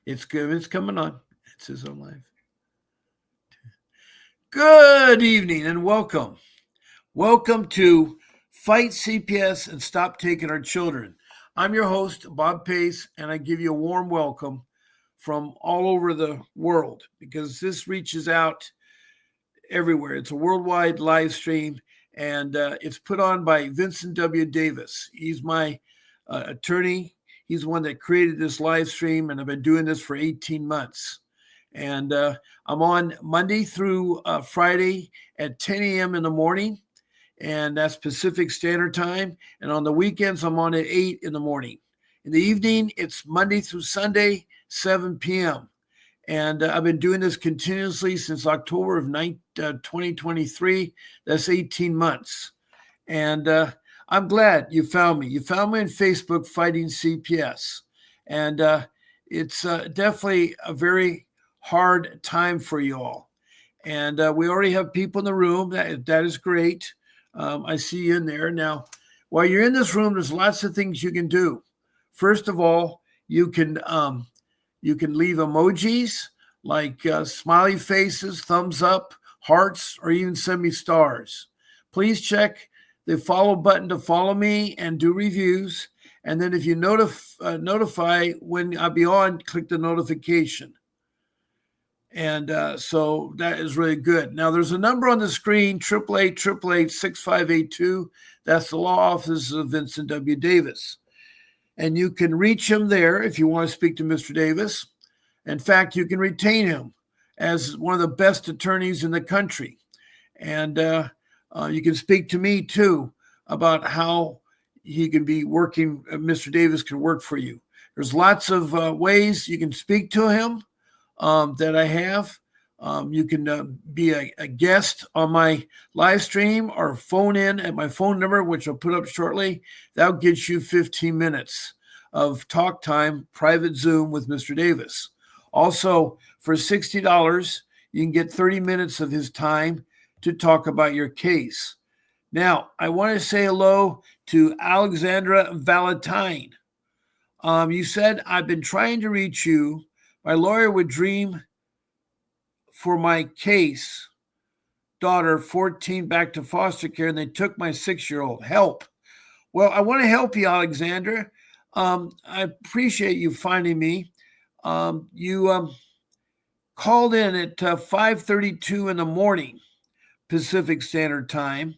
It's good. It's coming on. It says on live. Good evening and welcome. Welcome to Fight CPS and Stop Taking Our Children. I'm your host, Bob Pace, and I give you a warm welcome from all over the world because this reaches out everywhere. It's a worldwide live stream, and it's put on by Vincent W. Davis. He's my attorney. He's the one that created this live stream, and I've been doing this for 18 months. And I'm on Monday through Friday at 10 a.m. in the morning, and that's Pacific Standard Time. And on the weekends, I'm on at 8 in the morning. In the evening, it's Monday through Sunday, 7 p.m. And I've been doing this continuously since October of 2023. That's 18 months. And I'm glad you found me. You found me on Facebook, Fighting CPS. And it's definitely a very hard time for you all. And we already have people in the room. That is great. I see you in there. Now, while you're in this room, there's lots of things you can do. First of all, you can leave emojis like smiley faces, thumbs up, hearts, or even send me stars. Please check the follow button to follow me and do reviews. And then if you notify when I be on, click the notification. And so that is really good. Now, there's a number on the screen, 888-888-6582. That's the law office of Vincent W. Davis. And you can reach him there if you want to speak to Mr. Davis. In fact, you can retain him as one of the best attorneys in the country. And you can speak to me, too, about how he can be working, Mr. Davis can work for you. There's lots of ways you can speak to him that I have. You can be a guest on my live stream or phone in at my phone number, which I'll put up shortly. That'll get you 15 minutes of talk time, private Zoom with Mr. Davis. Also, for $60, you can get 30 minutes of his time to talk about your case. Now, I want to say hello to Alexandra Valentine. You said, I've been trying to reach you. My lawyer would dream for my case, daughter, 14, back to foster care, and they took my 6-year-old. Help. Well, I want to help you, Alexandra. I appreciate you finding me. You called in at 5:32 in the morning, Pacific Standard Time.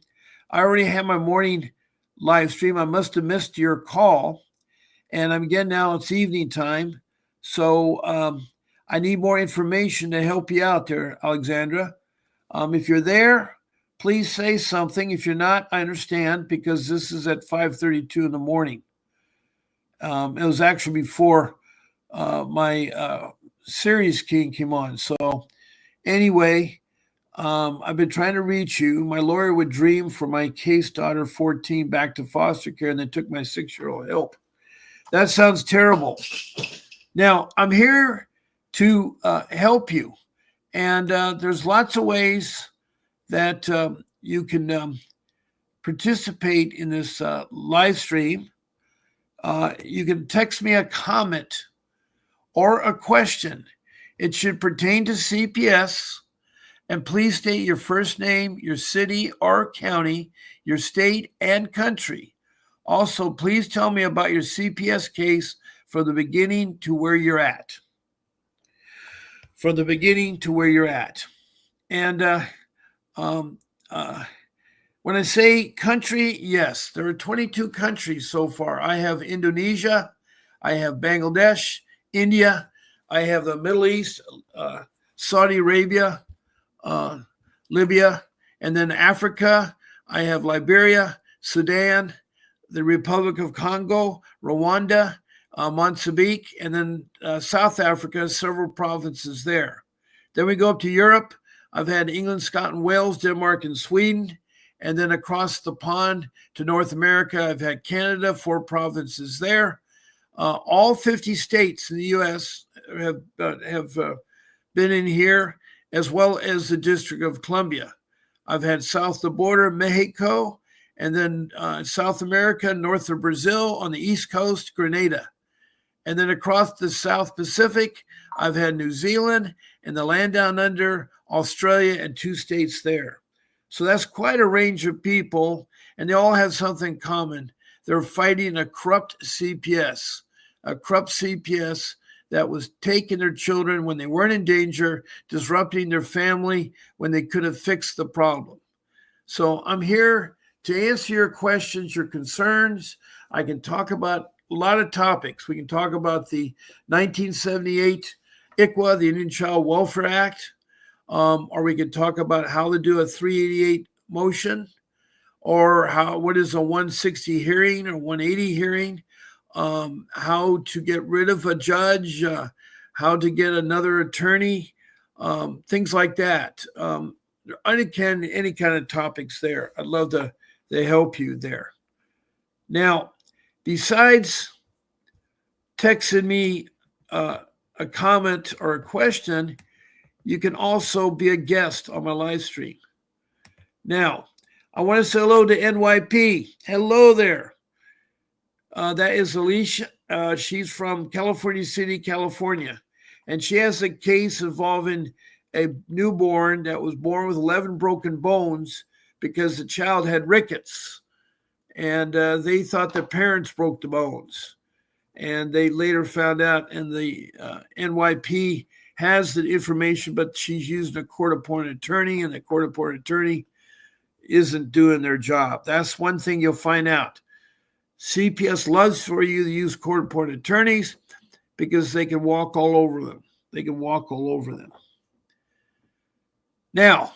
I already had my morning live stream. I must have missed your call. And again, now it's evening time. So I need more information to help you out there, Alexandra. If you're there, please say something. If you're not, I understand, because this is at 5:32 in the morning. It was actually before my series king came on. So anyway, I've been trying to reach you. My lawyer would dream for my case, daughter, 14, back to foster care, and they took my 6-year-old. Help. That sounds terrible. Now, I'm here to help you. And there's lots of ways that you can participate in this live stream. You can text me a comment or a question. It should pertain to CPS. And please state your first name, your city or county, your state and country. Also, please tell me about your CPS case from the beginning to where you're at. From the beginning to where you're at. And when I say country, yes, there are 22 countries so far. I have Indonesia, I have Bangladesh, India, I have the Middle East, Saudi Arabia, Libya, and then Africa. I have Liberia, Sudan, the Republic of Congo, Rwanda, Mozambique, and then South Africa, several provinces there. Then we go up to Europe. I've had England, Scotland, Wales, Denmark, and Sweden. And then across the pond to North America, I've had Canada, 4 provinces there. All 50 states in the U.S. have been in here, as well as the District of Columbia. I've had south of the border, Mexico, and then South America, north of Brazil, on the East Coast, Grenada. And then across the South Pacific, I've had New Zealand and the land down under, Australia, and 2 states there. So that's quite a range of people, and they all have something common. They're fighting a corrupt CPS, that was taking their children when they weren't in danger, disrupting their family when they could have fixed the problem. So I'm here to answer your questions, your concerns. I can talk about a lot of topics. We can talk about the 1978 ICWA, the Indian Child Welfare Act, or we can talk about how to do a 388 motion, or what is a 160 hearing or 180 hearing, how to get rid of a judge, how to get another attorney, things like that. Any kind of topics there. I'd love to help you there. Now, besides texting me a comment or a question, you can also be a guest on my live stream. Now, I want to say hello to NYP. Hello there. That is Alicia. She's from California City, California. And she has a case involving a newborn that was born with 11 broken bones because the child had rickets. And they thought the parents broke the bones. And they later found out, and the NYP has the information, but she's using a court-appointed attorney, and the court-appointed attorney isn't doing their job. That's one thing you'll find out. CPS loves for you to use court-appointed attorneys because they can walk all over them. Now,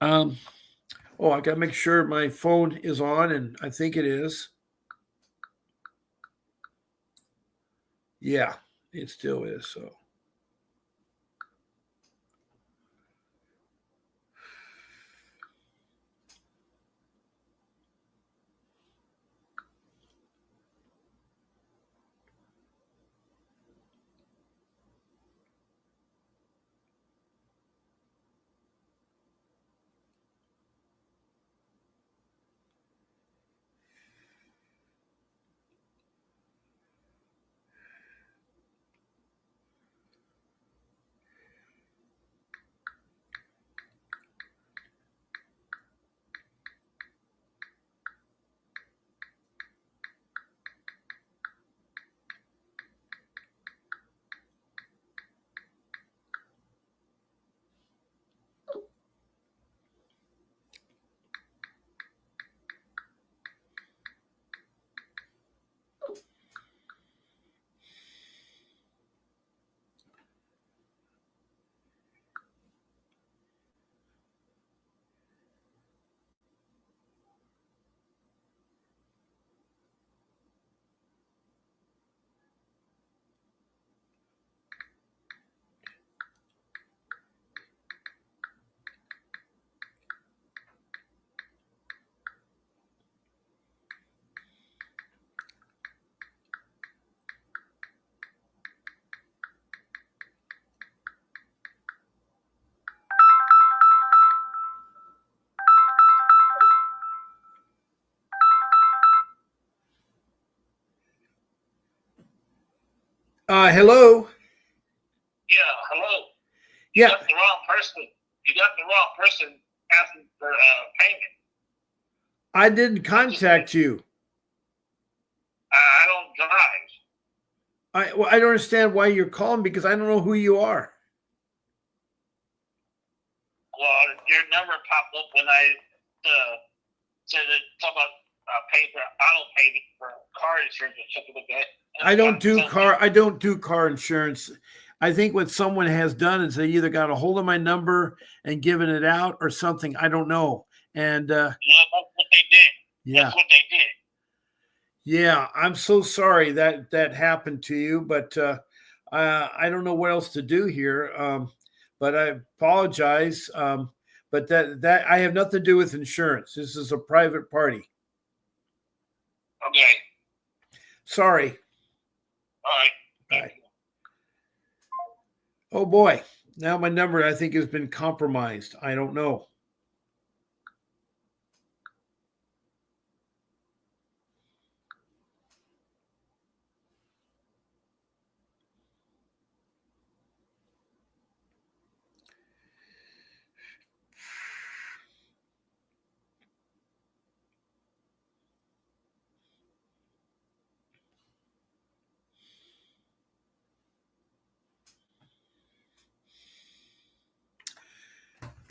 I got to make sure my phone is on, and I think it is. Yeah, it still is. So. Hello. Yeah, hello. Yeah. Got the wrong person. You got the wrong person asking for payment. I didn't contact you. I don't drive. I don't understand why you're calling because I don't know who you are. Well, your number popped up when I said talk about pay for auto pay for car insurance or something like that. I don't do car insurance. I think what someone has done is they either got a hold of my number and given it out or something. I don't know. And yeah, that's what they did. Yeah. That's what they did. Yeah, I'm so sorry that happened to you, but I don't know what else to do here. But I apologize. But that I have nothing to do with insurance. This is a private party. Okay. Sorry. All right. Bye. Oh boy. Now my number, I think, has been compromised. I don't know.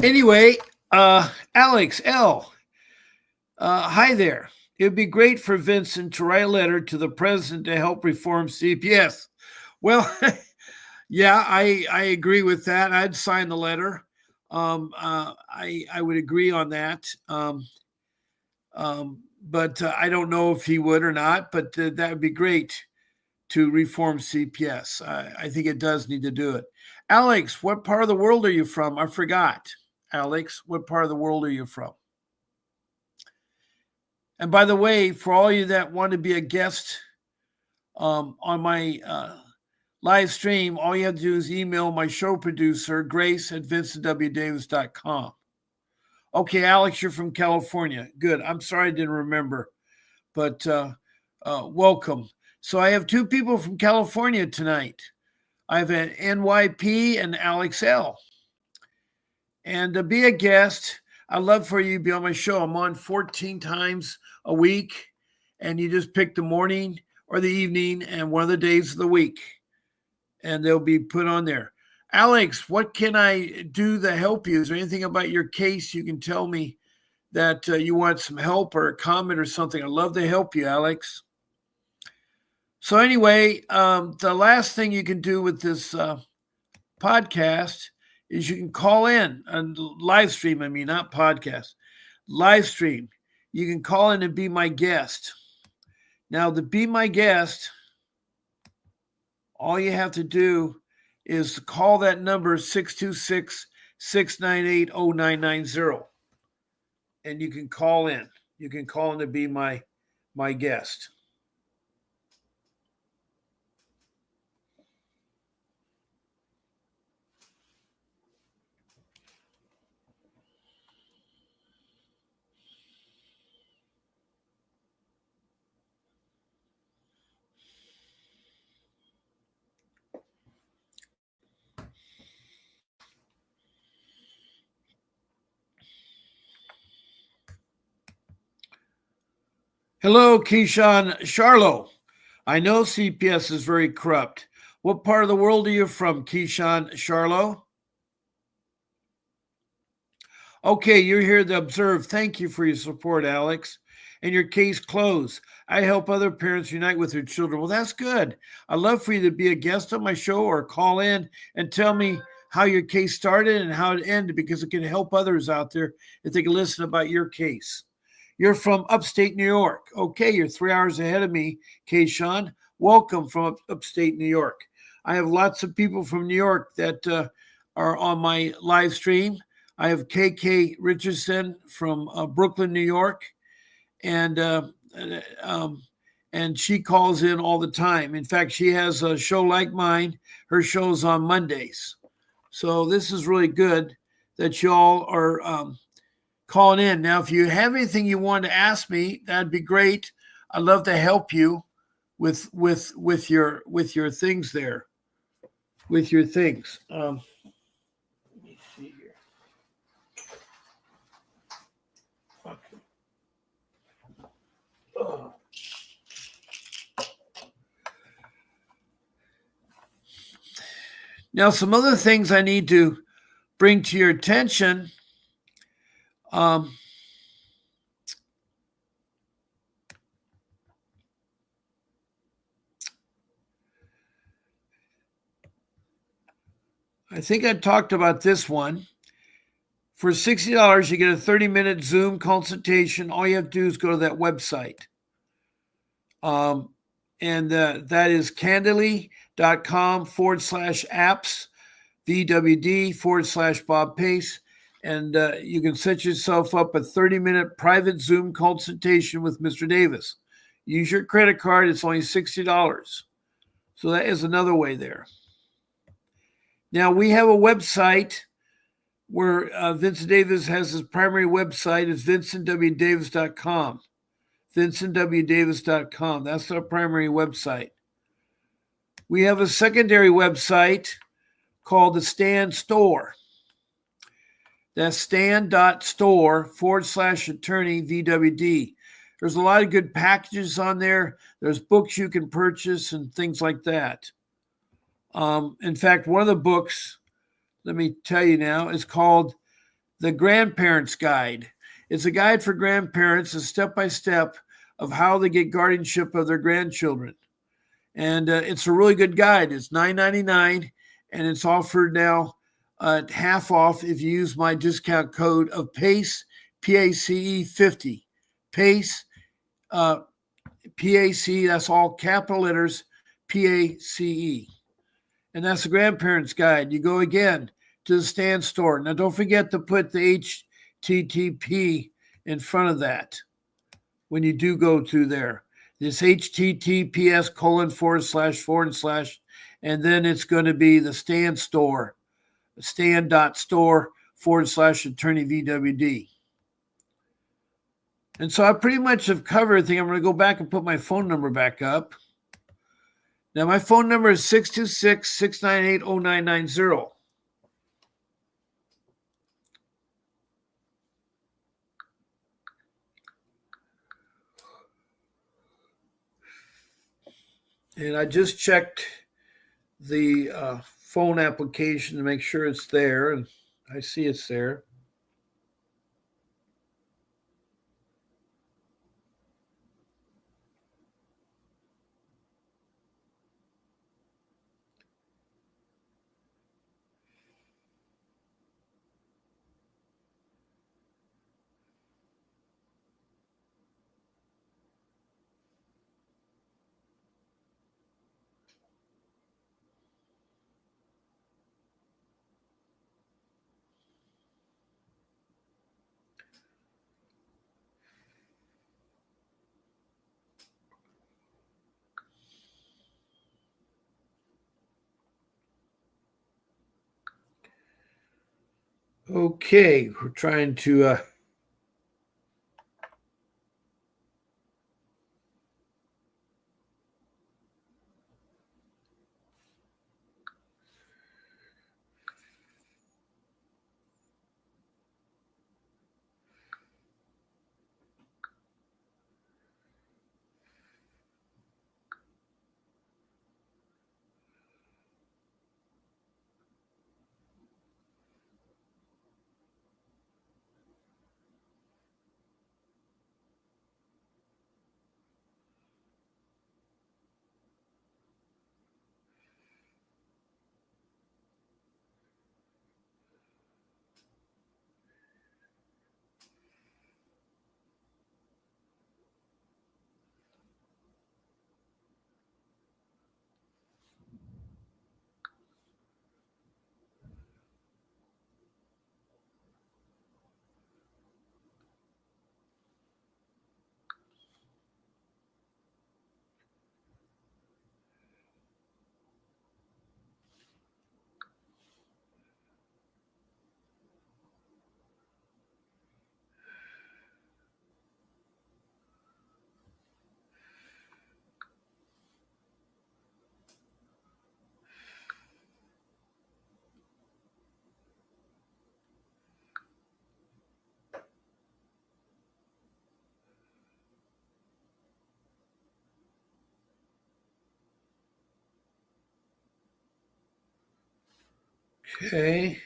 Anyway, Alex L. Hi there. It would be great for Vincent to write a letter to the president to help reform CPS. Well, yeah, I agree with that. I'd sign the letter. I would agree on that. But I don't know if he would or not. But that would be great to reform CPS. I think it does need to do it. Alex, what part of the world are you from? I forgot. Alex, what part of the world are you from? And by the way, for all you that want to be a guest on my live stream, all you have to do is email my show producer, Grace at vincentwdavis.com. Okay, Alex, you're from California. Good. I'm sorry I didn't remember, but welcome. So I have two people from California tonight. I have an NYP and Alex L. And to be a guest, I'd love for you to be on my show. I'm on 14 times a week, and you just pick the morning or the evening and one of the days of the week, and they'll be put on there. Alex, what can I do to help you? Is there anything about your case you can tell me that you want some help or a comment or something? I'd love to help you, Alex. So anyway, the last thing you can do with this podcast is you can call in and live stream. I mean, not podcast, live stream. You can call in and be my guest. Now, to be my guest, all you have to do is call that number 626-698-0990. And you can call in. You can call in to be my guest. Hello, Keyshawn Charlo. I know CPS is very corrupt. What part of the world are you from, Keyshawn Charlo? Okay, you're here to observe. Thank you for your support, Alex. And your case closed. I help other parents unite with their children. Well, that's good. I'd love for you to be a guest on my show or call in and tell me how your case started and how it ended, because it can help others out there if they can listen about your case. You're from upstate New York. Okay, you're 3 hours ahead of me, Keyshawn. Welcome from upstate New York. I have lots of people from New York that are on my live stream. I have KK Richardson from Brooklyn, New York, and she calls in all the time. In fact, she has a show like mine. Her show's on Mondays. So this is really good that y'all are calling in. Now, if you have anything you want to ask me, that'd be great. I'd love to help you with your things there, with your things. Let me see here. Okay. Oh. Now, some other things I need to bring to your attention. I think I talked about this one. For $60, you get a 30-minute Zoom consultation. All you have to do is go to that website. And that is candidly.com/apps, VWD /Bob Pace. And you can set yourself up a 30-minute private Zoom consultation with Mr. Davis. Use your credit card. It's only $60. So that is another way there. Now, we have a website where Vincent Davis has his primary website. It's vincentwdavis.com. vincentwdavis.com. That's our primary website. We have a secondary website called the Stand Store. That's stand.store/attorney VWD. There's a lot of good packages on there. There's books you can purchase and things like that. In fact, one of the books, let me tell you now, is called the Grandparents Guide. It's a guide for grandparents, a step-by-step of how they get guardianship of their grandchildren. And it's a really good guide. It's $9.99, and it's offered now half off if you use my discount code of PACE, PACE 50. PACE, PACE, that's all capital letters, PACE. And that's the Grandparents Guide. You go again to the Stand store. Now, don't forget to put the HTTP in front of that when you do go to there. This HTTPS://// and then it's going to be the Stand store, stand.store/attorney VWD. And so I pretty much have covered everything. I'm going to go back and put my phone number back up. Now, my phone number is 626-698-0990. And I just checked the phone application to make sure it's there, and I see it's there. Okay, we're trying to okay.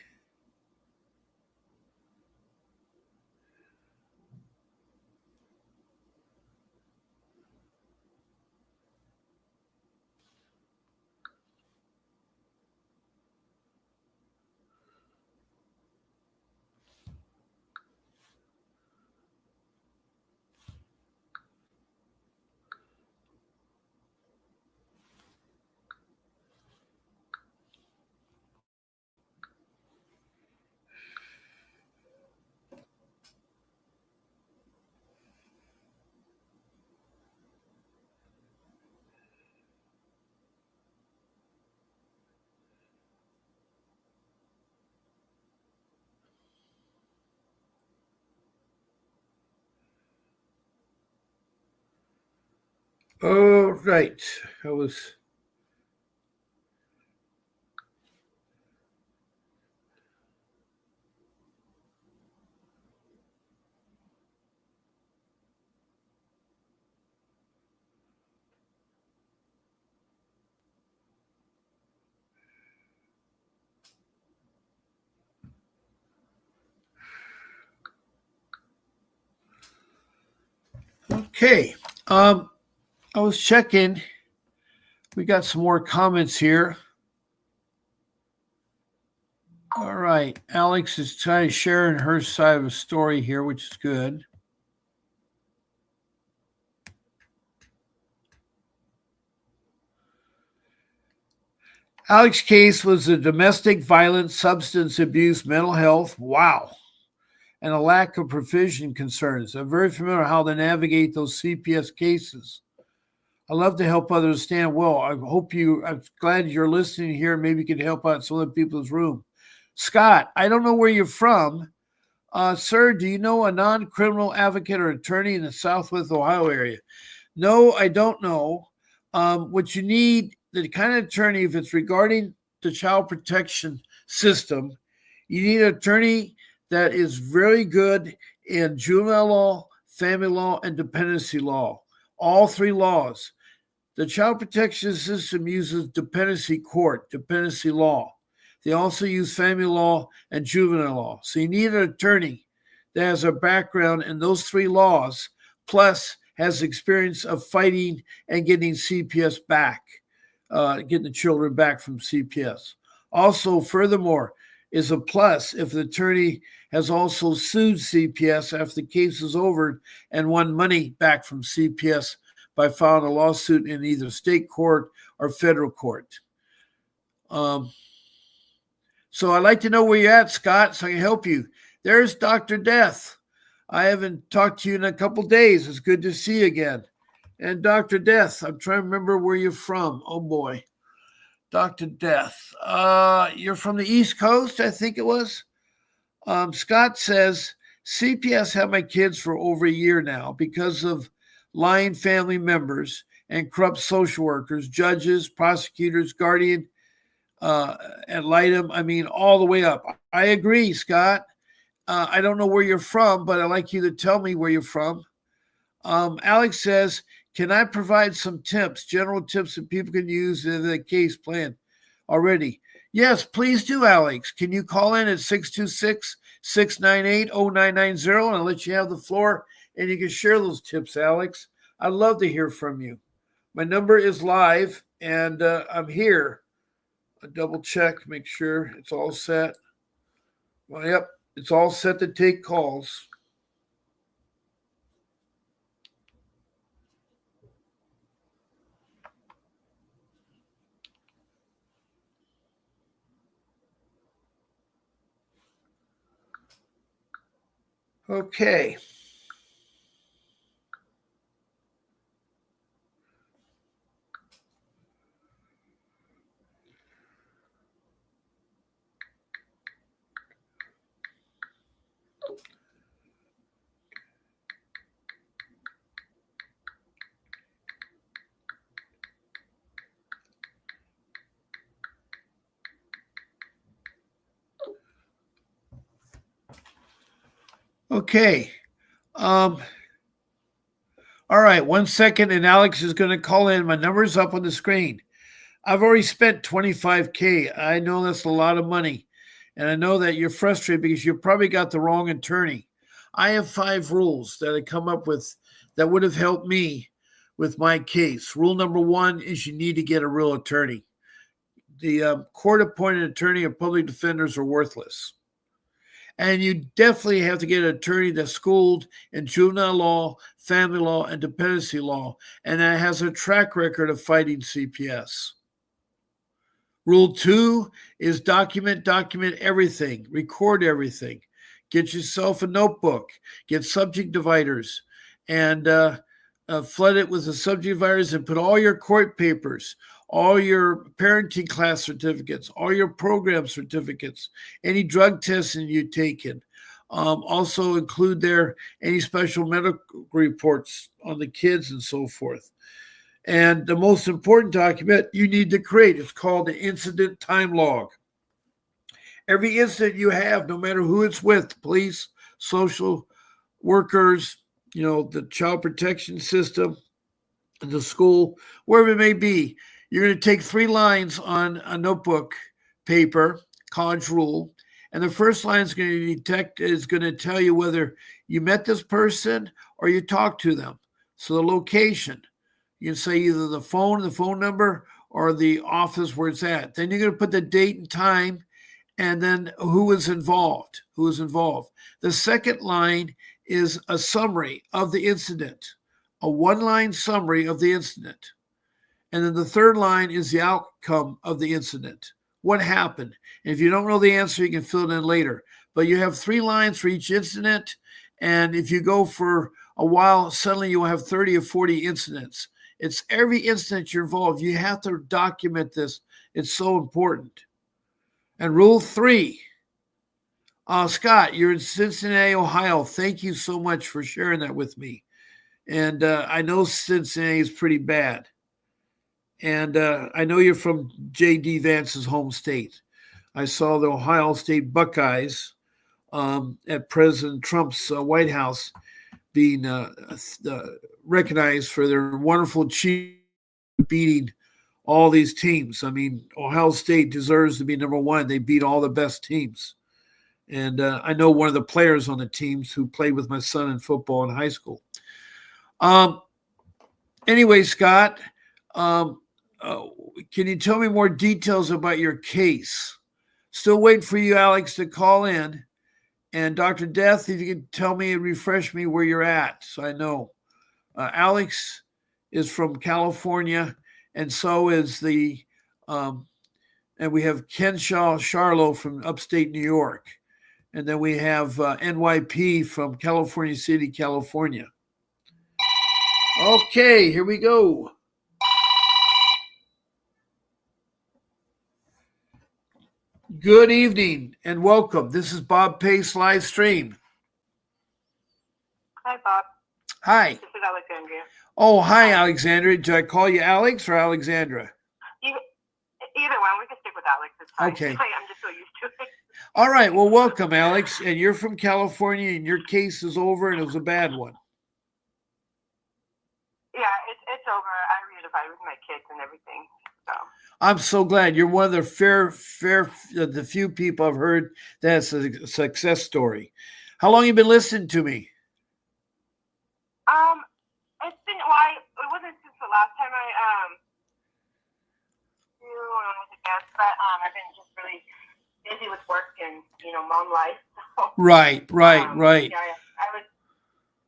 All right. I was Okay. I was checking. We got some more comments here. All right. Alex is trying to share her side of the story here, which is good. Alex's case was a domestic violence, substance abuse, mental health. Wow. And a lack of provision concerns. I'm very familiar with how to navigate those CPS cases. I love to help others understand. Well, I'm glad you're listening here. Maybe you can help out some of the people in this room. Scott, I don't know where you're from. Sir, do you know a non-criminal advocate or attorney in the Southwest Ohio area? No, I don't know. What you need, the kind of attorney, if it's regarding the child protection system, you need an attorney that is very good in juvenile law, family law, and dependency law. All three laws. The child protection system uses dependency court, dependency law. They also use family law and juvenile law. So you need an attorney that has a background in those three laws, plus has experience of fighting and getting CPS back, getting the children back from CPS. Also, furthermore, is a plus if the attorney has also sued CPS after the case is over and won money back from CPS by filing a lawsuit in either state court or federal court. So I'd like to know where you're at, Scott, so I can help you. There's Dr. Death. I haven't talked to you in a couple days. It's good to see you again. And Dr. Death, I'm trying to remember where you're from. Oh, boy. Dr. Death. You're from the East Coast, I think it was. Scott says, CPS had my kids for over a year now because of lying family members and corrupt social workers, judges, prosecutors, guardian, ad litem. I mean, all the way up. I agree, Scott. I don't know where you're from, but I'd like you to tell me where you're from. Alex says, can I provide some tips, general tips that people can use in the case plan already? Yes, please do, Alex. Can you call in at 626-698-0990 and I'll let you have the floor and you can share those tips, Alex. I'd love to hear from you. My number is live and I'm here. I double check, make sure it's all set. Well, yep, it's all set to take calls. Okay. Okay. All right, 1 second, and Alex is going to call in. My number's up on the screen. I've already spent $25K. I know that's a lot of money, and I know that you're frustrated because you probably got the wrong attorney. I have 5 rules that I come up with that would have helped me with my case. Rule number 1 is you need to get a real attorney. The court-appointed attorney or public defenders are worthless. And you definitely have to get an attorney that's schooled in juvenile law, family law, and dependency law, and that has a track record of fighting CPS. Rule 2 is document everything, record everything. Get yourself a notebook, get subject dividers, and flood it with the subject dividers and put all your court papers, all your parenting class certificates, all your program certificates, any drug testing you've taken. Also include there any special medical reports on the kids and so forth. And the most important document you need to create is called the incident time log. Every incident you have, no matter who it's with, police, social workers, the child protection system, the school, wherever it may be, you're going to take 3 lines on a notebook paper, college rule, and the first line is going to tell you whether you met this person or you talked to them. So the location, you can say either the phone number, or the office where it's at. Then you're going to put the date and time, and then who is involved. The second line is a summary of the incident, a one-line summary of the incident. And then the third line is the outcome of the incident. What happened? And if you don't know the answer, you can fill it in later. But you have 3 lines for each incident. And if you go for a while, suddenly you'll have 30 or 40 incidents. It's every incident you're involved. You have to document this. It's so important. And rule 3. Scott, you're in Cincinnati, Ohio. Thank you so much for sharing that with me. And I know Cincinnati is pretty bad. And I know you're from J.D. Vance's home state. I saw the Ohio State Buckeyes at President Trump's White House being recognized for their wonderful achievement beating all these teams. I mean, Ohio State deserves to be number 1. They beat all the best teams. And I know one of the players on the teams who played with my son in football in high school. Anyway, Scott, can you tell me more details about your case? Still waiting for you, Alex, to call in. And Dr. Death, if you can tell me and refresh me where you're at, so I know. Alex is from California, and so is and we have Kenshaw Charlo from upstate New York. And then we have NYP from California City, California. Okay, here we go. Good evening and welcome. This is Bob Pace live stream. Hi, Bob. Hi. This is Alexandria. Oh, hi, Alexandria. Did I call you Alex or Alexandra? Either one. We can stick with Alex. It's fine. Okay. I'm just so used to it. All right. Well, welcome, Alex. And you're from California, and your case is over, and it was a bad one. Yeah, it's over. I reunified with my kids and everything. So I'm so glad. You're one of the the few people I've heard that's a success story. How long have you been listening to me? It's been it wasn't since the last time I but I've been just really busy with work and mom life. So, Right.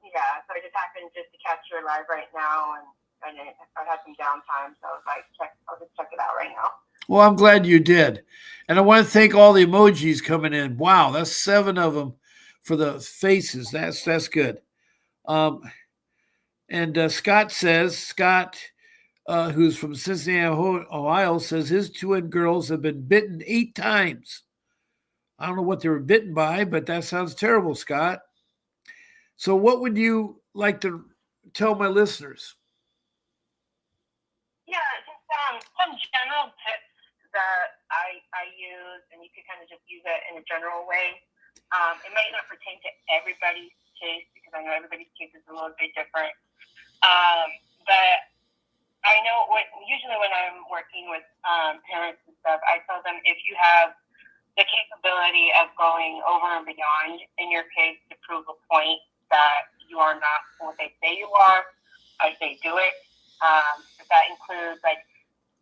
Yeah, so I just happened just to catch your live right now, and I had some downtime, so I was like, I'll just check it out right now. Well, I'm glad you did. And I want to thank all the emojis coming in. Wow, that's 7 of them for the faces. That's good. And Scott, who's from Cincinnati, Ohio, says his twin girls have been bitten 8 times. I don't know what they were bitten by, but that sounds terrible, Scott. So what would you like to tell my listeners? Yeah, just some general tips that I use, and you can kind of just use it in a general way. It might not pertain to everybody's case because I know everybody's case is a little bit different. But I know usually when I'm working with parents and stuff, I tell them if you have the capability of going over and beyond in your case to prove a point that you are not what they say you are, I say do it. That includes, like,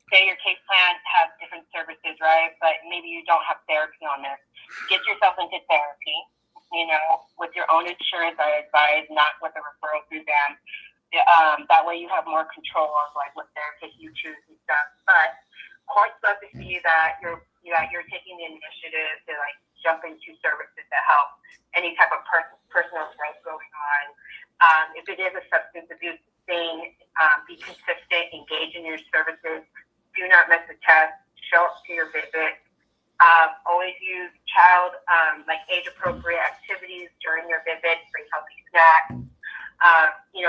say your case plan has different services, right? But maybe you don't have therapy on there. Get yourself into therapy, with your own insurance, I advise, not with a referral through them. That way you have more control of, like, what therapist you choose and stuff. But courts love to see that you're taking the initiative to, like, jump into services that help any type of personal growth going on. If it is a substance abuse thing, be consistent, engage in your services. Do not miss a test. Show up to your visit. Always use age-appropriate activities during your visit. Bring healthy snacks.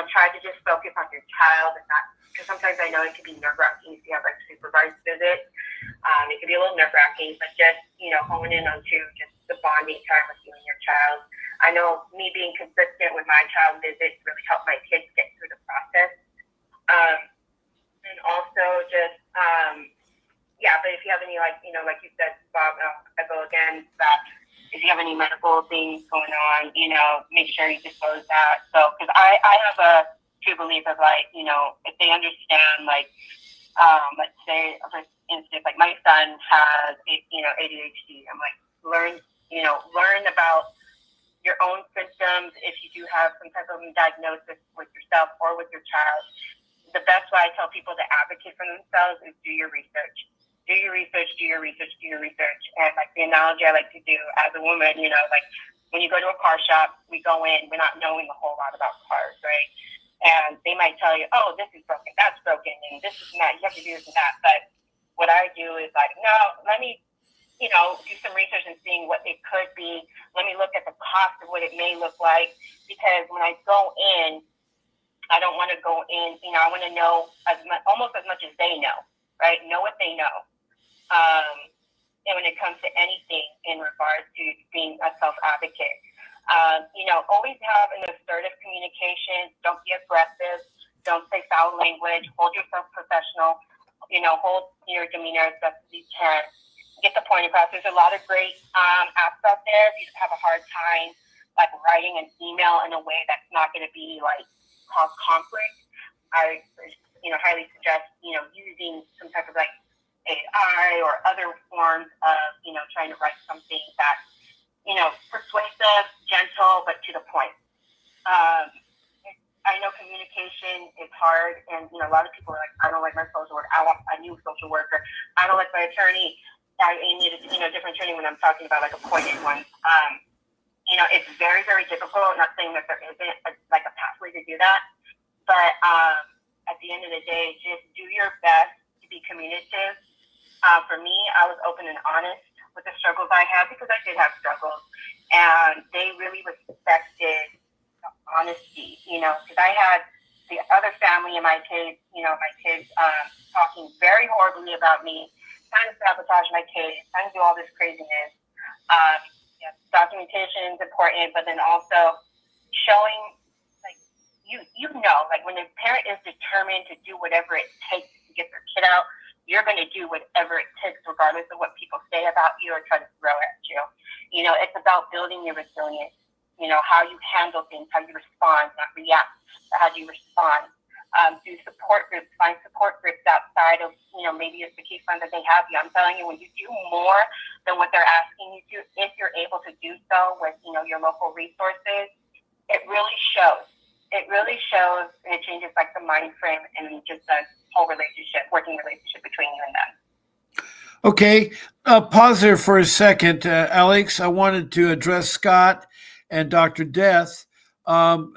Try to just focus on your child and not, because sometimes I know it can be nerve-wracking if you have like supervised visits. It can be a little nerve-wracking, but just hone in onto just the bonding time with you and your child. I know me being consistent with my child visits really helped my kids get through the process. And also just, but if you have any, like you said, Bob, I go again, that if you have any medical things going on, make sure you disclose that. So, because I have to believe of like, if they understand, like, let's say, for instance, like my son has, ADHD. I'm like, learn about your own symptoms. If you do have some type of diagnosis with yourself or with your child, the best way I tell people to advocate for themselves is do your research. Do your research, do your research, do your research. And like the analogy I like to do as a woman, like when you go to a car shop, we go in, we're not knowing a whole lot about cars, right? And they might tell you, oh, this is broken, that's broken, and this is that, you have to do this and that. But what I do is like, no, let me, do some research and seeing what it could be. Let me look at the cost of what it may look like. Because when I go in, I don't want to go in, I want to know almost as much as they know, right? Know what they know. And when it comes to anything in regards to being a self-advocate, always have an assertive communication. Don't be aggressive. Don't say foul language. Hold yourself professional. Hold your demeanor as best as you can. Get the point across. There's a lot of great apps out there. If you have a hard time, like writing an email in a way that's not going to be like cause conflict, I highly suggest using some type of like AI or other forms of trying to write something that's persuasive, gentle, but to the point. I know communication is hard, and a lot of people are like, I don't like my social worker. I want a new social worker. I don't like my attorney. I need a different attorney when I'm talking about like appointed ones. It's very, very difficult. I'm not saying that there isn't a pathway to do that, but at the end of the day, just do your best to be communicative. For me, I was open and honest with the struggles I had because I did have struggles, and they really respected the honesty, because I had the other family in my case, my kids talking very horribly about me, trying to sabotage my case, trying to do all this craziness. Documentation is important, but then also showing, like, like when a parent is determined to do whatever it takes to get their kid out, you're going to do whatever it takes, regardless of what people say about you or try to throw at you. It's about building your resilience, how you handle things, how you respond, not react, but how do you respond. Do support groups, find support groups outside of, maybe it's the case fund that they have you. I'm telling you, when you do more than what they're asking you to, if you're able to do so with, your local resources, it really shows. It really shows, and it changes like the mind frame and just the whole working relationship between you and them. Okay, pause there for a second, Alex. I wanted to address Scott and Dr. Death.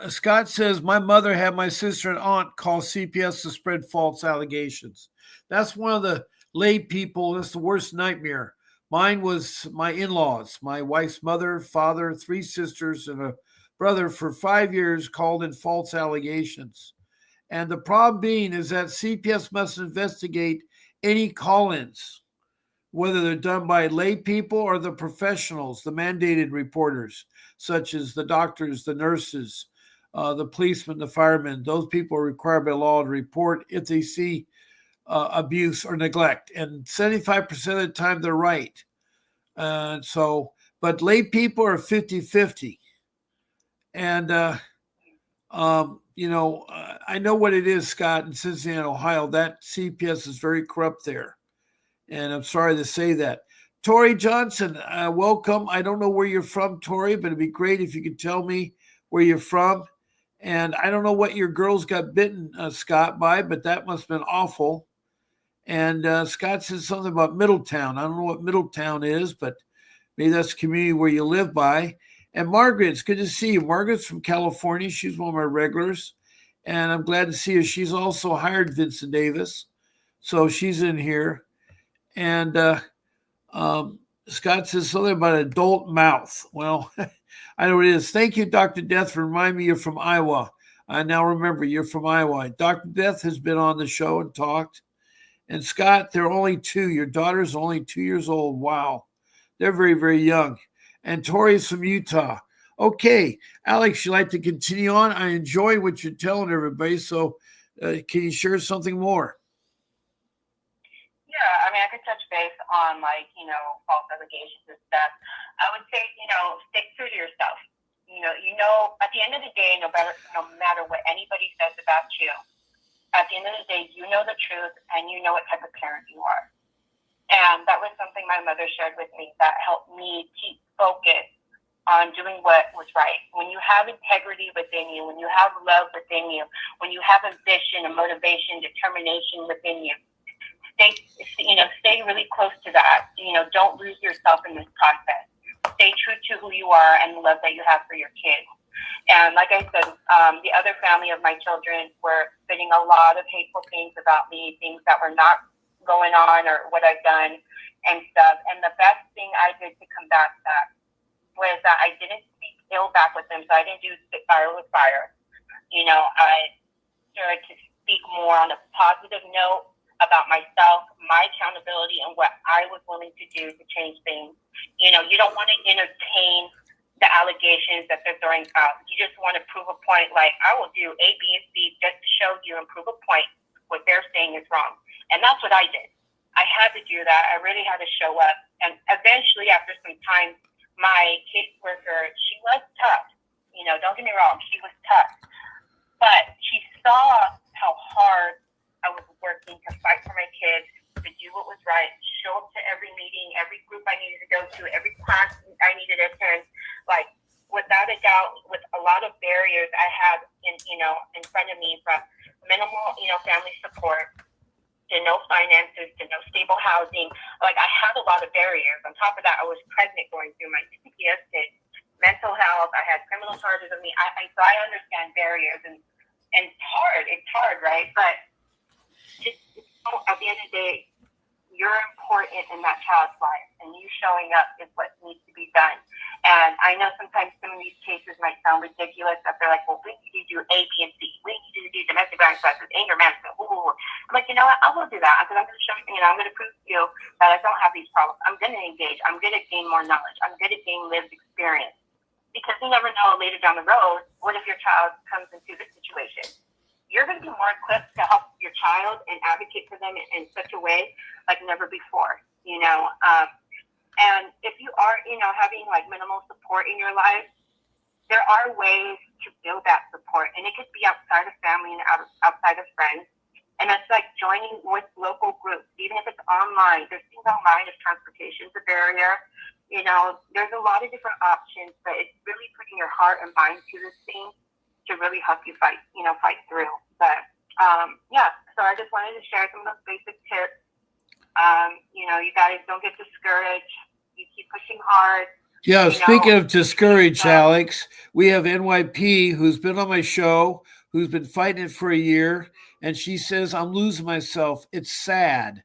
Scott says, my mother had my sister and aunt call CPS to spread false allegations. That's one of the lay people. That's the worst nightmare. Mine was my in-laws, my wife's mother, father, 3 sisters, and a brother for 5 years called in false allegations. And the problem being is that CPS must investigate any call-ins, whether they're done by lay people or the professionals, the mandated reporters, such as the doctors, the nurses, the policemen, the firemen. Those people are required by law to report if they see abuse or neglect. And 75% of the time, they're right. But lay people are 50-50. And, I know what it is, Scott, in Cincinnati, Ohio. That CPS is very corrupt there. And I'm sorry to say that. Tori Johnson, welcome. I don't know where you're from, Tori, but it'd be great if you could tell me where you're from. And I don't know what your girls got bitten, Scott, by, but that must have been awful. And Scott said something about Middletown. I don't know what Middletown is, but maybe that's the community where you live by. And Margaret, it's good to see you. Margaret's from California. She's one of my regulars. And I'm glad to see her. She's also hired Vincent Davis. So she's in here. And Scott says something about adult mouth. Well, I know what it is. Thank you, Dr. Death, for reminding me you're from Iowa. I now remember you're from Iowa. Dr. Death has been on the show and talked. And Scott, they're only 2. Your daughter's only 2 years old. Wow. They're very, very young. And Tori's from Utah. Okay, Alex, you'd like to continue on? I enjoy what you're telling everybody. So can you share something more? Yeah, I mean, I could touch base on false allegations and stuff. I would say, stick true to yourself. At the end of the day, no matter what anybody says about you, at the end of the day, you know the truth and you know what type of parent you are. And that was something my mother shared with me that helped me keep focused on doing what was right. When you have integrity within you, when you have love within you, when you have ambition and motivation, determination within you, stay really close to that. Don't lose yourself in this process. Stay true to who you are and the love that you have for your kids. And like I said, the other family of my children were spitting a lot of hateful things about me, things that were not going on or what I've done and stuff. And the best thing I did to combat that was that I didn't speak ill back with them. So I didn't do spit fire with fire. I started to speak more on a positive note about myself, my accountability, and what I was willing to do to change things. You don't want to entertain the allegations that they're throwing out. You just want to prove a point, like, I will do A, B, and C just to show you and prove a point what they're saying is wrong. And that's what I did. I had to do that. I really had to show up. And eventually, after some time, my caseworker, she was tough. Don't get me wrong, she was tough. But she saw how hard I was working to fight for my kids, to do what was right, show up to every meeting, every group I needed to go to, every class I needed to attend. Like, without a doubt, with a lot of barriers I had in front of me, from minimal, family support, to no finances, to no stable housing. Like, I had a lot of barriers. On top of that, I was pregnant going through my CPS kids, mental health. I had criminal charges on me. So I understand barriers, and it's hard, right? But just at the end of the day, you're important in that child's life, and you showing up is what needs to be done. And I know sometimes some of these cases might sound ridiculous, that they're like, well, we need to do A, B, and C. We need to do domestic violence classes, anger management. Ooh. I'm like, you know what? I will do that. Because I'm going to show you, I'm going to prove to you that I don't have these problems. I'm going to engage. I'm going to gain more knowledge. I'm going to gain lived experience. Because you never know later down the road, what if your child comes into this situation? You're going to be more equipped to help your child and advocate for them in such a way like never before, And if you are, having like minimal support in your life, there are ways to build that support. And it could be outside of family and outside of friends. And it's like joining with local groups, even if it's online. There's things online if transportation is a barrier. There's a lot of different options, but it's really putting your heart and mind to this thing to really help you fight through. But so I just wanted to share some of those basic tips. You guys don't get discouraged. You keep pushing hard. Yeah, speaking of discouraged, Alex, we have NYP, who's been on my show, who's been fighting it for a year, and she says, I'm losing myself. It's sad.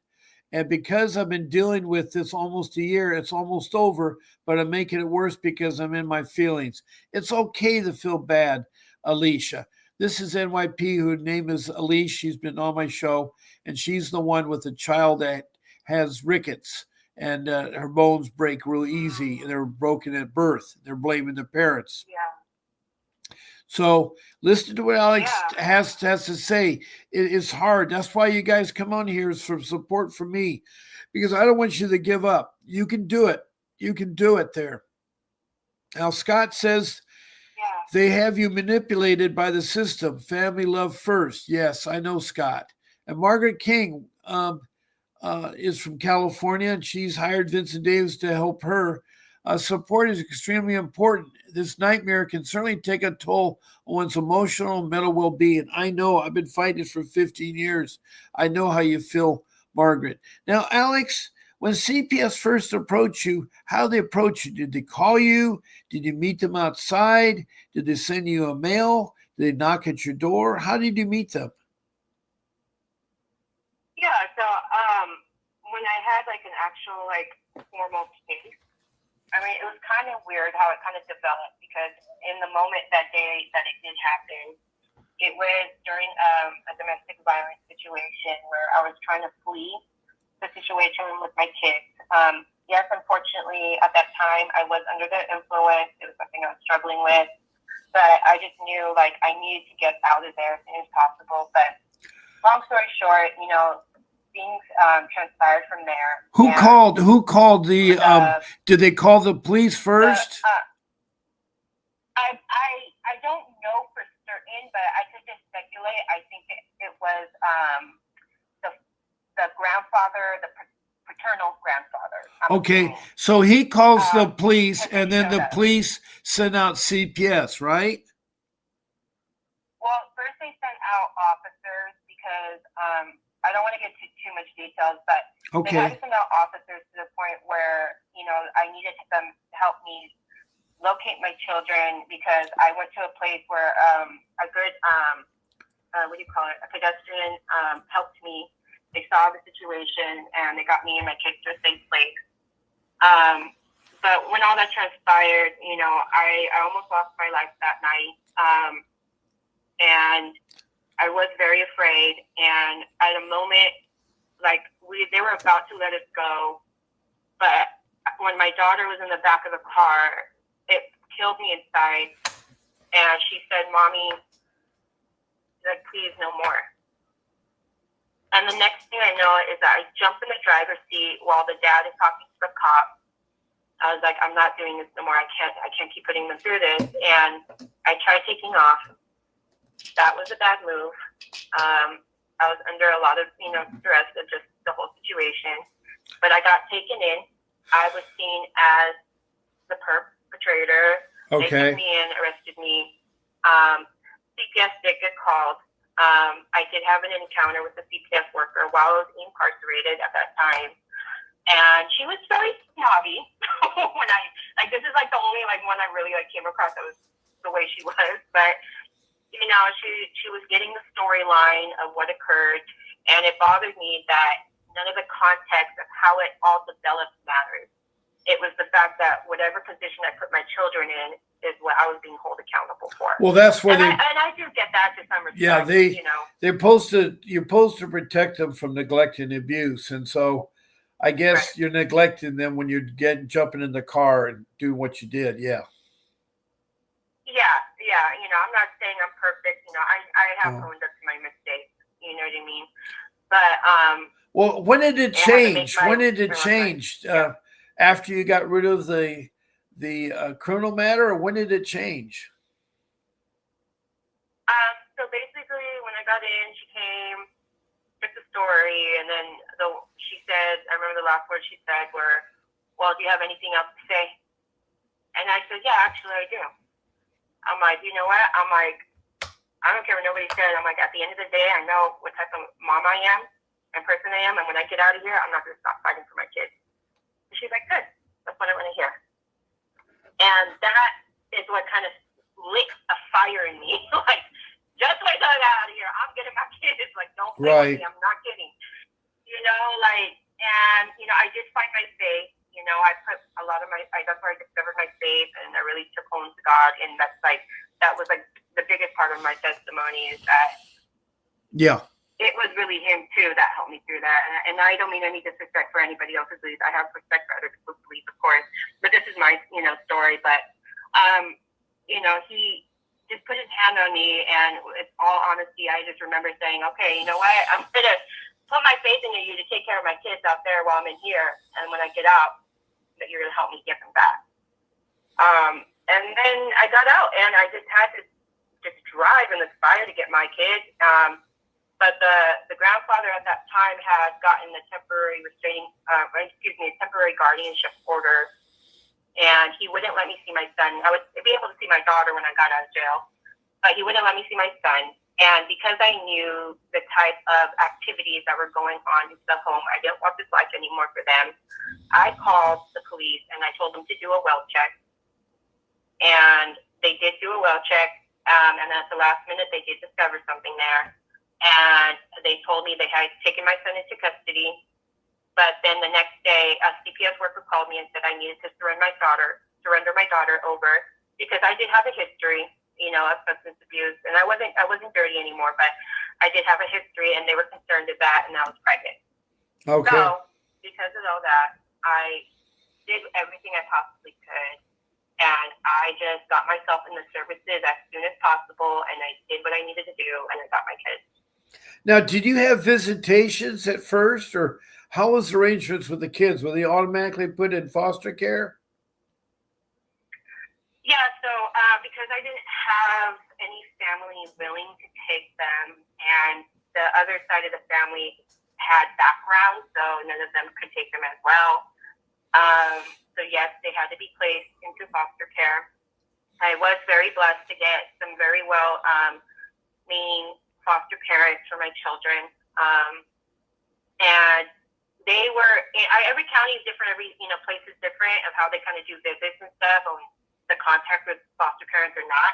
And because I've been dealing with this almost a year, it's almost over, but I'm making it worse because I'm in my feelings. It's okay to feel bad, Alicia. This is NYP, whose name is Alicia. She's been on my show, and she's the one with the child that has rickets, and her bones break real easy. They're broken at birth. They're blaming the parents. Yeah. So listen to what Alex has to say. It's hard. That's why you guys come on here, is for support from me, because I don't want you to give up. You can do it. You can do it there. Now, Scott says they have you manipulated by the system. Family love first. Yes, I know, Scott. And Margaret King is from California, and she's hired Vincent Davis to help her. Support is extremely important. This nightmare can certainly take a toll on one's emotional and mental well-being. I know. I've been fighting for 15 years. I know how you feel, Margaret. Now, Alex, when CPS first approached you, how did they approach you? Did they call you? Did you meet them outside? Did they send you a mail? Did they knock at your door? How did you meet them? Yeah, so when I had like an actual like formal case, I mean, it was kind of weird how it kind of developed, because in the moment that day that it did happen, it was during a domestic violence situation where I was trying to flee the situation with my kids. Yes, unfortunately, at that time, I was under the influence. It was something I was struggling with. But I just knew, like, I needed to get out of there as soon as possible. But long story short, things transpired from there. Who called the did they call the police first? the grandfather, the paternal grandfather. Okay, so he calls the police, because and he then the showed up. police send out CPS, right? Well, first they sent out officers because I don't want to get too much details, but they had Okay. to send out officers to the point where, you know, I needed them to help me locate my children because I went to a place where a good, what do you call it, a pedestrian helped me. They saw the situation and they got me and my kids to a safe place. But when all that transpired, you know, I almost lost my life that night. And I was very afraid. And at a moment, like they were about to let us go. But when my daughter was in the back of the car, it killed me inside. And she said, "Mommy, like, please no more." And the next thing I know is that I jumped in the driver's seat while the dad is talking to the cop. I was like, "I'm not doing this no more. I can't keep putting them through this." And I tried taking off. That was a bad move. I was under a lot of, you know, stress of just the whole situation. But I got taken in. I was seen as the perpetrator. Okay. They took me in, arrested me. CPS did get called. I did have an encounter with the CPS worker while I was incarcerated at that time. And she was very snobby when this is like the only like one I really like came across that was the way she was. But, you know, she was getting the storyline of what occurred. And it bothered me that none of the context of how it all developed mattered. It was the fact that whatever position I put my children in is what I was being held accountable for. Well, that's where and I do get that to some respect. Yeah, you know, you're supposed to protect them from neglect and abuse, and so I guess right. You're neglecting them when you're jumping in the car and doing what you did. Yeah. Yeah. You know, I'm not saying I'm perfect. You know, I have owned up to my mistakes. You know what I mean? But well, when did it change? When did it change? Yeah. After you got rid of the criminal matter, or when did it change? So basically, when I got in, she came, took the story, and then she said, I remember the last words she said were, "Well, do you have anything else to say?" And I said, "Yeah, actually, I do." I'm like, "You know what?" I'm like, "I don't care what nobody said." I'm like, at the end of the day, I know what type of mom I am and person I am, and when I get out of here, I'm not going to stop fighting for my kids. And she's like, "Good. That's what I want to hear." And that is what kind of lit a fire in me. Like, just when I got out of here, I'm getting my kids. Like, don't play with me. I'm not kidding. You know, like, and, you know, I did find my faith. You know, I put a lot of that's where I discovered my faith, and I really took home to God. And that was like the biggest part of my testimony is that. Yeah. It was really him too that helped me through that, and I don't mean any disrespect for anybody else's beliefs. I have respect for other people's beliefs, of course, but this is my, you know, story. But, you know, he just put his hand on me, and with all honesty, I just remember saying, "Okay, you know what? I'm gonna put my faith in you to take care of my kids out there while I'm in here, and when I get out, that you're gonna help me get them back." And then I got out, and I just had to just drive in this fire to get my kids. But the grandfather at that time had gotten a temporary temporary guardianship order, and he wouldn't let me see my son. I would be able to see my daughter when I got out of jail, but he wouldn't let me see my son. And because I knew the type of activities that were going on in the home, I didn't want this life anymore for them. I called the police and I told them to do a well check, and they did do a well check. And at the last minute, they did discover something there. And they told me they had taken my son into custody. But then the next day, a CPS worker called me and said I needed to surrender my daughter over because I did have a history, you know, of substance abuse, and I wasn't dirty anymore, but I did have a history, and they were concerned with that, and I was pregnant. Okay. So because of all that, I did everything I possibly could. And I just got myself in the services as soon as possible, and I did what I needed to do, and I got my kids. Now, did you have visitations at first, or how was the arrangements with the kids? Were they automatically put in foster care? Yeah, so because I didn't have any family willing to take them, and the other side of the family had background, so none of them could take them as well. So yes, they had to be placed into foster care. I was very blessed to get some very well meaning foster parents for my children. And they were, every county is different, every place is different of how they kind of do visits and stuff, or the contact with foster parents or not.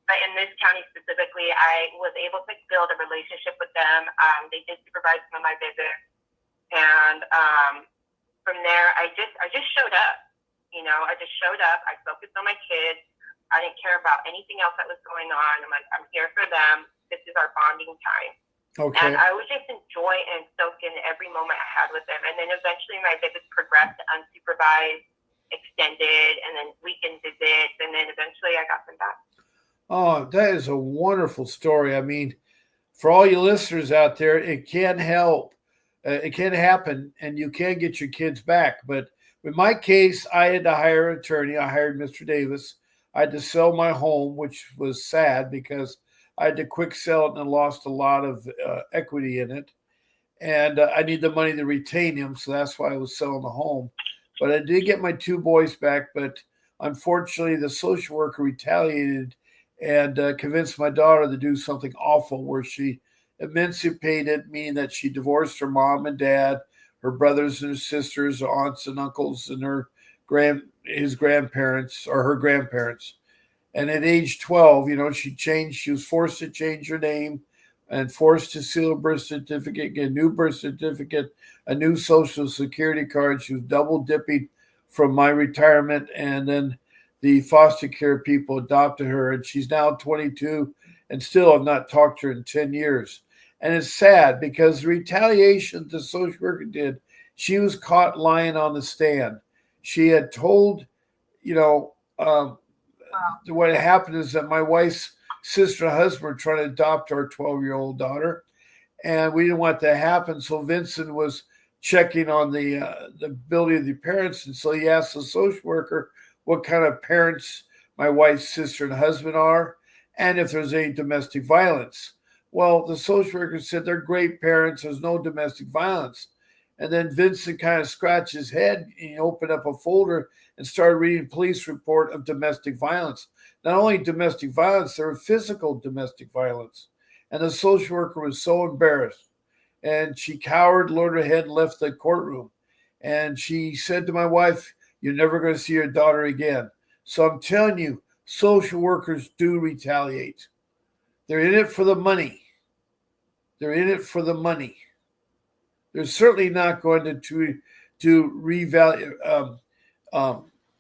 But in this county specifically, I was able to build a relationship with them. They did supervise some of my visits, and from there, I just showed up. I just showed up. I focused on my kids. I didn't care about anything else that was going on. I'm like, I'm here for them. This is our bonding time. Okay. And I would just enjoy and soak in every moment I had with them. And then eventually my visits progressed to unsupervised, extended, and then weekend visits. And then eventually I got them back. Oh, that is a wonderful story. I mean, for all you listeners out there, it can help. It can happen, and you can get your kids back. But in my case, I had to hire an attorney. I hired Mr. Davis. I had to sell my home, which was sad because I had to quick sell it and I lost a lot of equity in it. And I need the money to retain him, so that's why I was selling the home. But I did get my 2 boys back, but unfortunately the social worker retaliated and convinced my daughter to do something awful where she emancipated, meaning that she divorced her mom and dad, her brothers and her sisters, her aunts and uncles, and his grandparents or her grandparents. And at age 12, she was forced to change her name and forced to seal a birth certificate, get a new birth certificate, a new social security card. She was double dipping from my retirement. And then the foster care people adopted her, and she's now 22 and still have not talked to her in 10 years. And it's sad because the retaliation the social worker did, she was caught lying on the stand. She had told, what happened is that my wife's sister and husband were trying to adopt our 12-year-old daughter, and we didn't want that to happen. So Vincent was checking on the ability of the parents, and so he asked the social worker what kind of parents my wife's sister and husband are, and if there's any domestic violence. Well, the social worker said they're great parents. There's no domestic violence. And then Vincent kind of scratched his head and he opened up a folder and started reading police report of domestic violence. Not only domestic violence, there was physical domestic violence. And the social worker was so embarrassed. And she cowered, lowered her head, and left the courtroom. And she said to my wife, "You're never going to see your daughter again." So I'm telling you, social workers do retaliate. They're in it for the money. They're in it for the money. They're certainly not going to revalue.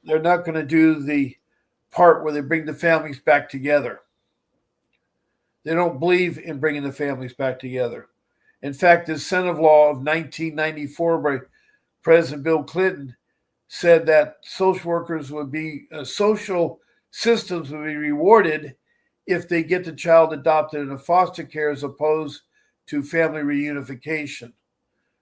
They're not going to do the part where they bring the families back together. They don't believe in bringing the families back together. In fact, the incentive law of 1994 by President Bill Clinton said that social workers would be, social systems would be rewarded if they get the child adopted into foster care as opposed to family reunification.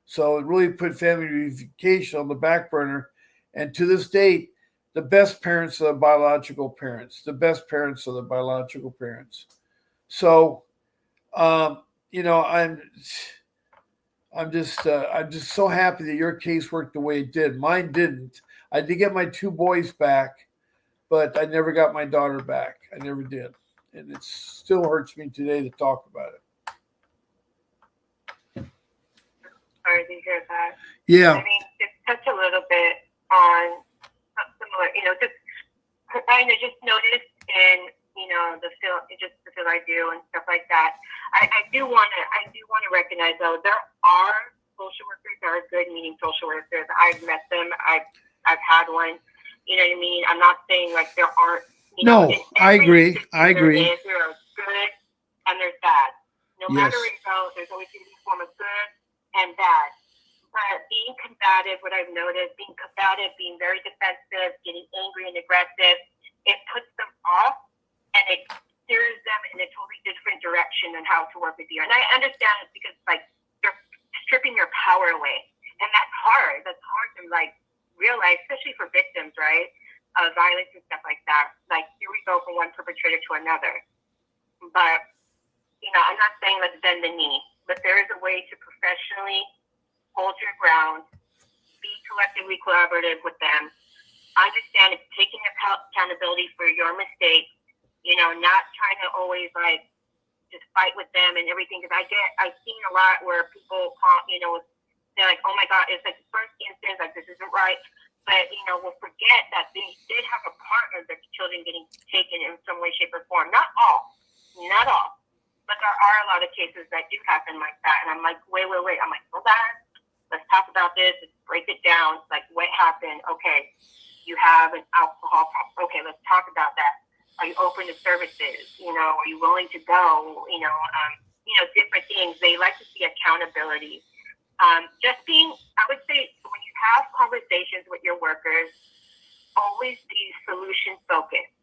So it really put family reunification on the back burner. And to this date, the best parents are the biological parents. The best parents are the biological parents. So, I'm just so happy that your case worked the way it did. Mine didn't. I did get my 2 boys back, but I never got my daughter back. I never did. And it still hurts me today to talk about it. Sorry to hear that. Yeah. I mean, just touch a little bit on similar, just kind of just noticed in, the field I do and stuff like that. I do want to recognize though, there are social workers that are good, meaning social workers. I've met them. I've had one. You know what I mean? I'm not saying like there aren't. No, I agree. I agree. There are good and there's bad. No Yes. matter where you go, there's always going to be a form of good and bad. But being combative, what I've noticed, being combative, being very defensive, getting angry and aggressive, it puts them off and it steers them in a totally different direction on how to work with you. And I understand it's because like you're stripping your power away. And that's hard. That's hard to like realize, especially for victims, right? Of violence and stuff like that. Like here we go from one perpetrator to another. But I'm not saying let's bend the knee. but there is a way to professionally hold your ground, be collectively collaborative with them, understand taking accountability for your mistakes, not trying to always like just fight with them and everything. Because I've seen a lot where people call, they're like, oh my God, it's like the first instance, like this isn't right. But, we'll forget that they did have a part of their children getting taken in some way, shape, or form. Not all. But there are a lot of cases that do happen like that. And I'm like, wait. I'm like, hold on. Let's talk about this. Let's break it down. Like, what happened? Okay, you have an alcohol problem. Okay, let's talk about that. Are you open to services? Are you willing to go? Different things. They like to see accountability. I would say when you have conversations with your workers, always be solution focused.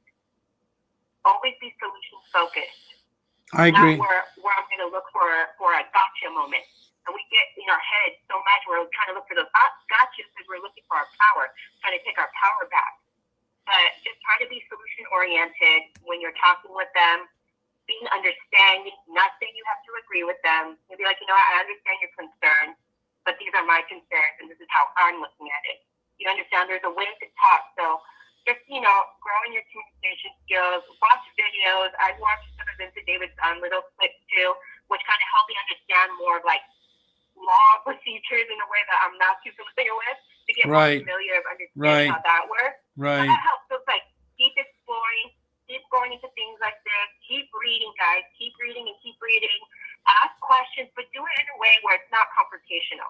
Always be solution focused. I agree. Not where I'm going to look for a gotcha moment. And we get in our heads so much, we're trying to look for those gotchas because we're looking for our power, trying to take our power back. But just try to be solution oriented when you're talking with them, being understanding, not saying you have to agree with them. You'll be like, I understand your concerns, but these are my concerns, and this is how I'm looking at it. You understand there's a way to talk. So just, growing your communication skills, watch videos. I watched some of Vincent Davis' little clips too, which kind of helped me understand more of like law procedures in a way that I'm not too familiar with, to get more familiar of understanding how that works. Right. So that helps. So it's like keep exploring, keep going into things like this, keep reading, guys, keep reading and keep reading. Ask questions, but do it in a way where it's not confrontational.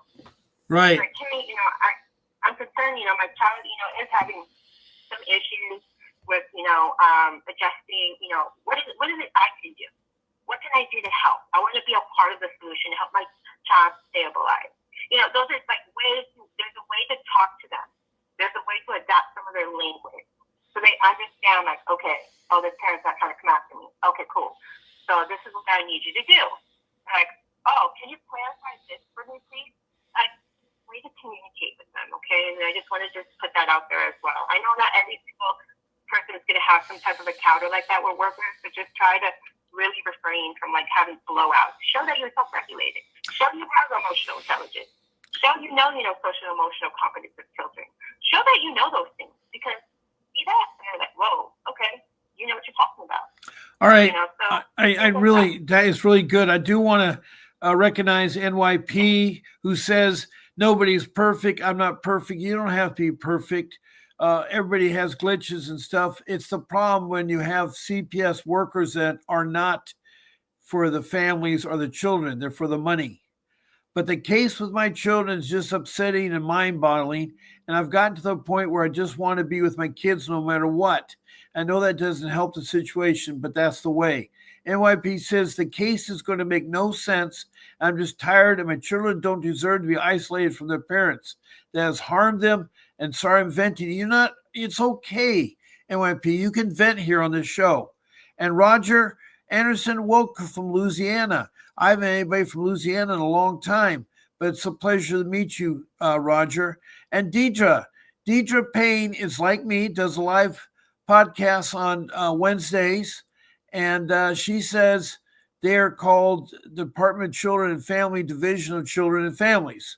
Right. Like, hey, I'm concerned, my child, is having some issues with, adjusting, what is it I can do? What can I do to help? I want to be a part of the solution to help my child stabilize. Those are like ways, there's a way to talk to them. There's a way to adapt some of their language. So they understand, like, okay, this parent's not trying to come after me. Okay, cool. So this is what I need you to do. Like, can you clarify this for me, please? Like, way to communicate with them, okay? And I just want to put that out there as well. I know not every single person is going to have some type of a counter like that with workers, but just try to really refrain from like having blowouts. Show that you're self-regulated. Show you have emotional intelligence. Show social and emotional competence with children. Show that you know those things, because see that and they're like, whoa, okay, you know what you're talking about. All right. So I really, that is really good. I do want to recognize NYP, who says nobody's perfect. I'm not perfect. You don't have to be perfect. Everybody has glitches and stuff. It's the problem when you have CPS workers that are not for the families or the children. They're for the money. But the case with my children is just upsetting and mind-boggling. And I've gotten to the point where I just want to be with my kids no matter what. I know that doesn't help the situation, but that's the way. NYP says the case is going to make no sense. I'm just tired, and my children don't deserve to be isolated from their parents. That has harmed them. And sorry, I'm venting. It's okay, NYP. You can vent here on this show. And Roger Anderson woke from Louisiana. I haven't had anybody from Louisiana in a long time, but it's a pleasure to meet you, Roger. And Deidre Payne is like me, does a live podcast on Wednesdays, and she says they're called Department of Children and Family, Division of Children and Families.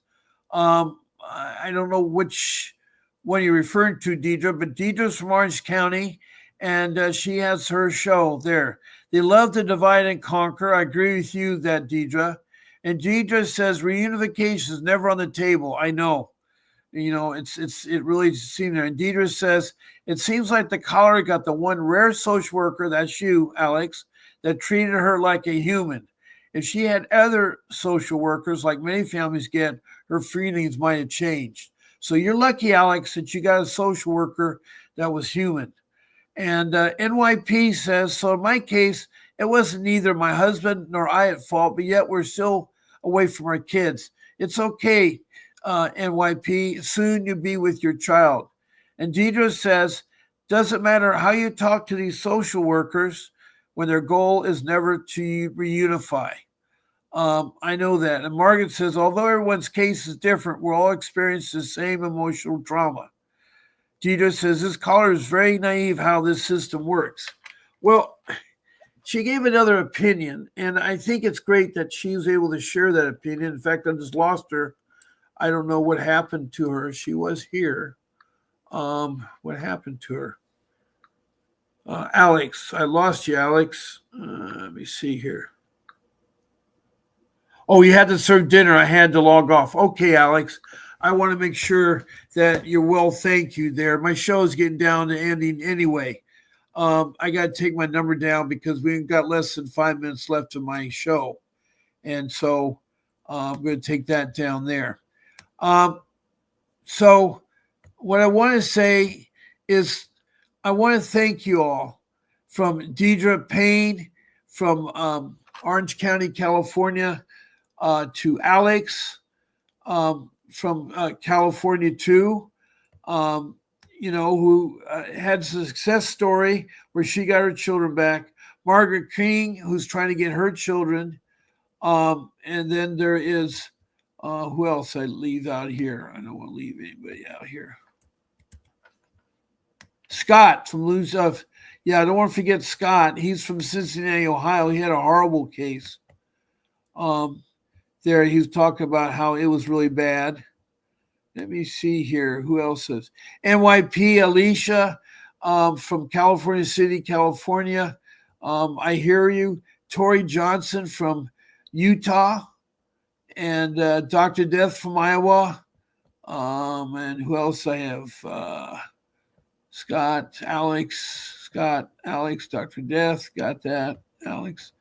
I don't know which one you're referring to, Deidre, but Deidre's from Orange County, and she has her show there. They love to divide and conquer. I agree with you that, Deidre. And Deidre says reunification is never on the table. I know. It really seems there. And Deidre says, it seems like the caller got the one rare social worker, that's you, Alex, that treated her like a human. If she had other social workers, like many families get, her feelings might have changed. So you're lucky, Alex, that you got a social worker that was human. And NYP says, so in my case, it wasn't neither my husband nor I at fault, but yet we're still away from our kids. It's okay, NYP. Soon you'll be with your child. And Deidre says, doesn't matter how you talk to these social workers when their goal is never to reunify. I know that. And Margaret says, although everyone's case is different, we're all experiencing the same emotional trauma. Deidre says, this caller is very naive how this system works. Well, she gave another opinion, and I think it's great that she was able to share that opinion. In fact, I just lost her. I don't know what happened to her. She was here. What happened to her? Alex, I lost you, Alex. Let me see here. Oh, you had to serve dinner. I had to log off. Okay, Alex. I want to make sure that you're well. Thank you there. My show is getting down to ending anyway. I got to take my number down because we've got less than 5 minutes left of my show. And so I'm going to take that down there. So what I want to say is I want to thank you all, from Deidre Payne from Orange County, California, to Alex from California too, who had a success story where she got her children back. Margaret King, who's trying to get her children. And then there is, who else I leave out here? I don't want to leave anybody out here. Scott from I don't want to forget Scott. He's from Cincinnati, Ohio. He had a horrible case. There he was talking about how it was really bad. Let me see here. Who else is? NYP Alicia from California City, California. I hear you. Tori Johnson from Utah. And Dr. Death from Iowa. And who else I have? Scott, Alex, Dr. Death. Got that, Alex.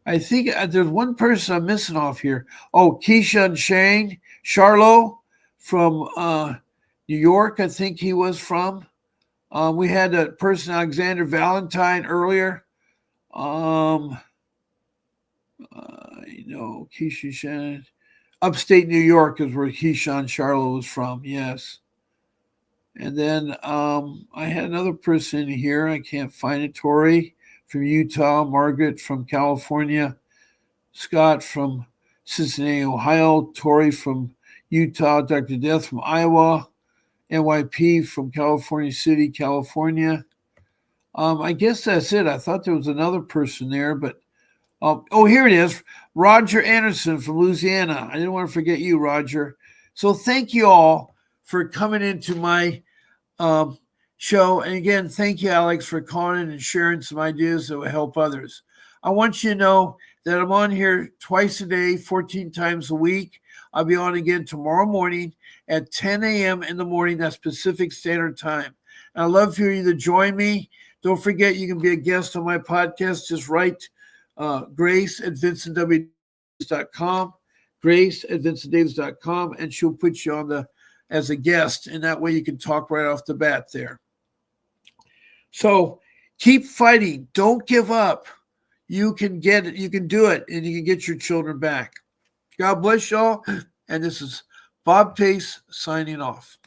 I think there's one person I'm missing off here. Oh, Keisha and Shane Charlo from New York, I think he was from. We had a person, Alexander Valentine, earlier. Keisha Shannon. Upstate New York is where Keisha Charlo was from, yes. And then I had another person here. I can't find it. Tori from Utah, Margaret from California, Scott from Cincinnati, Ohio, Tori from Utah, Dr. Death from Iowa, NYP from California City, California. I guess that's it. I thought there was another person there, but here it is. Roger Anderson from Louisiana. I didn't want to forget you, Roger. So thank you all for coming into my show. And again, thank you, Alex, for calling in and sharing some ideas that will help others. I want you to know that I'm on here twice a day, 14 times a week. I'll be on again tomorrow morning at 10 a.m. in the morning. That's Pacific Standard Time. And I'd love for you to join me. Don't forget, you can be a guest on my podcast. Just write Grace at VincentW.com, Grace at VincentDavis.com, and she'll put you as a guest. And that way you can talk right off the bat there. So keep fighting. Don't give up. You can get it. You can do it, and you can get your children back. God bless y'all. And this is Bob Pace signing off.